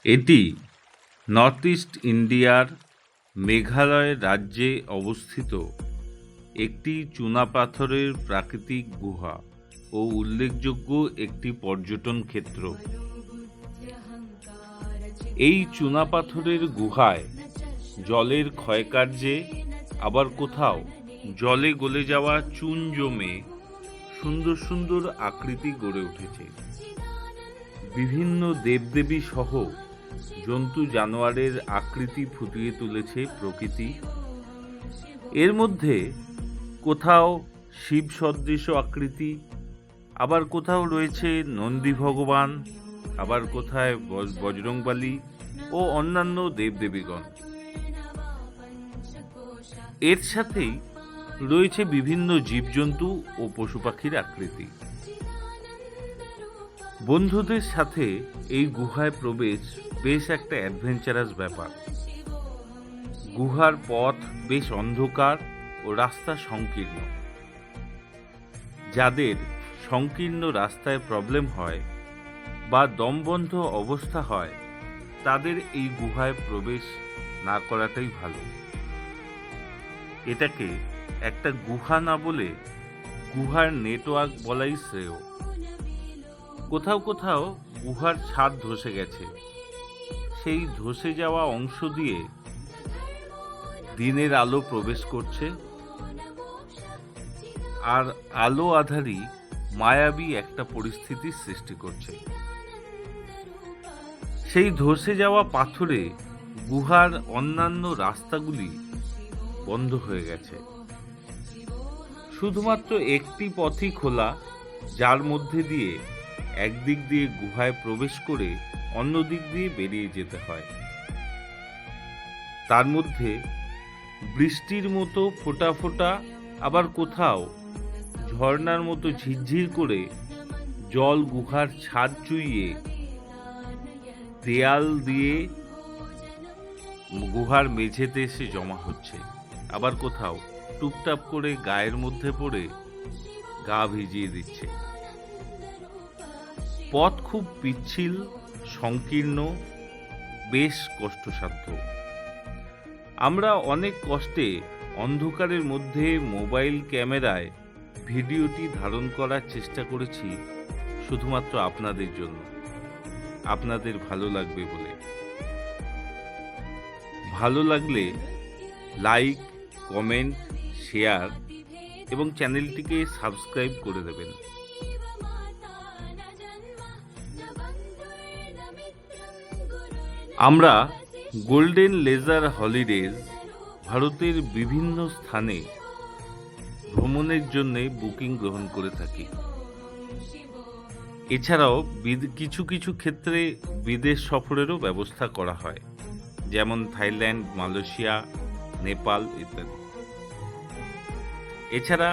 এটি north east ইন্ডিয়ার মেঘালয় রাজ্যে অবস্থিত একটি চুনাপাথরের প্রাকৃতিক গুহা ও উল্লেখযোগ্য একটি পর্যটন ক্ষেত্র। এই চুনাপাথরের গুহায় জলের ক্ষয়কার্যে আবার কোথাও জলে গলে যাওয়া চুন জমে সুন্দর সুন্দর আকৃতি গড়ে উঠেছে। বিভিন্ন দেবদেবী সহ জন্তু জানোয়ারের আকৃতি ফুটিয়ে তুলেছে প্রকৃতি। এর মধ্যে কোথাও শিব সদৃশ আকৃতি, আবার কোথাও রয়েছে নন্দী ভগবান, আবার কোথায় বজরংবলী ও অন্যান্য দেবদেবীগণ। এর সাথেই রয়েছে বিভিন্ন জীবজন্তু ও পশু পাখির আকৃতি। বন্ধুদের সাথে এই গুহায় প্রবেশ বেশ একটা অ্যাডভেঞ্চারাস ব্যাপার। গুহার পথ বেশ অন্ধকার ও রাস্তা সংকীর্ণ। যাদের সংকীর্ণ রাস্তায় প্রবলেম হয় বা দমবন্ধ অবস্থা হয়, তাদের এই গুহায় প্রবেশ না করাটাই ভালো। এটাকে একটা গুহা না বলে গুহার নেটওয়ার্ক বলাই শ্রেয়। কোথাও কোথাও গুহার ছাদ ধসে গেছে। সেই ধসে যাওয়া অংশ দিয়ে দিনের আলো প্রবেশ করছে, আর আলো আঁধারি মায়াবী একটা পরিস্থিতির সৃষ্টি করছে। সেই ধসে যাওয়া পাথরে গুহার অন্যান্য রাস্তাগুলি বন্ধ হয়ে গেছে। শুধুমাত্র একটি পথই খোলা, যার মধ্যে দিয়ে একদিক দিয়ে গুহায় প্রবেশ করে অন্য দিক দিয়ে বেরিয়ে যেতে হয়। তার মধ্যে বৃষ্টির মতো ফোঁটা ফোঁটা, আবার কোথাও ঝর্ণার মতো ঝিরঝির করে জল গুহার ছাদ চুইয়ে দেয়াল দিয়ে গুহার মেঝেতে এসে জমা হচ্ছে। আবার কোথাও টুপটাপ করে গায়ের মধ্যে পড়ে গা ভিজিয়ে দিচ্ছে। পথ খুব পিচ্ছিল, সংকীর্ণ, বেশ কষ্টসাধ্য। আমরা অনেক কষ্টে অন্ধকারের মধ্যে মোবাইল ক্যামেরায় ভিডিওটি ধারণ করার চেষ্টা করেছি শুধুমাত্র আপনাদের জন্য, আপনাদের ভালো লাগবে বলে। ভালো লাগলে লাইক, কমেন্ট, শেয়ার এবং চ্যানেলটিকে সাবস্ক্রাইব করে দেবেন। আমরা গোল্ডেন লেজার হলিডেজ ভারতের বিভিন্ন স্থানে ভ্রমণের জন্য বুকিং গ্রহণ করে থাকি। এছাড়াও কিছু কিছু ক্ষেত্রে বিদেশ সফরেরও ব্যবস্থা করা হয়, যেমন থাইল্যান্ড, মালয়েশিয়া, নেপাল ইত্যাদি। এছাড়া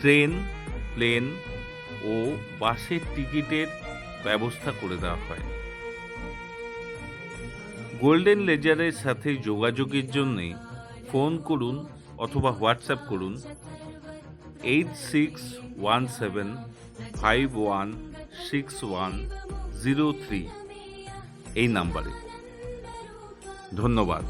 ট্রেন, প্লেন ও বাসের টিকিটের ব্যবস্থা করে দেওয়া হয়। গোল্ডেন লেজারের সাথে যোগাযোগের জন্য ফোন করুন অথবা হোয়াটসঅ্যাপ করুন 8617516103 এই নাম্বারে। ধন্যবাদ।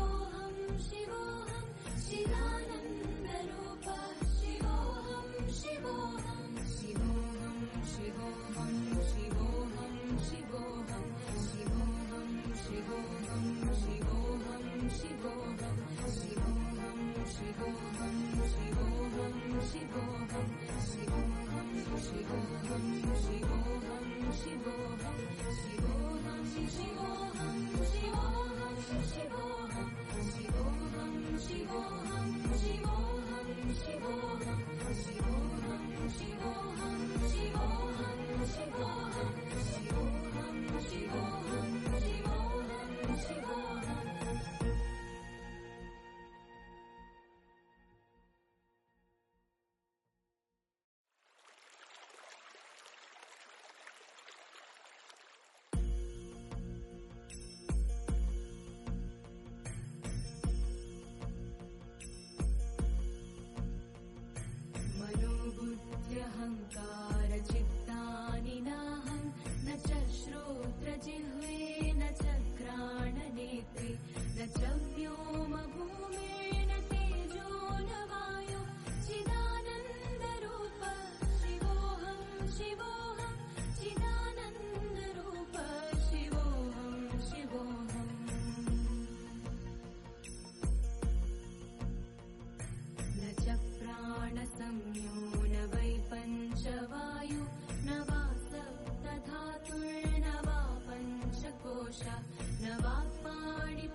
घोषा नवा पाणि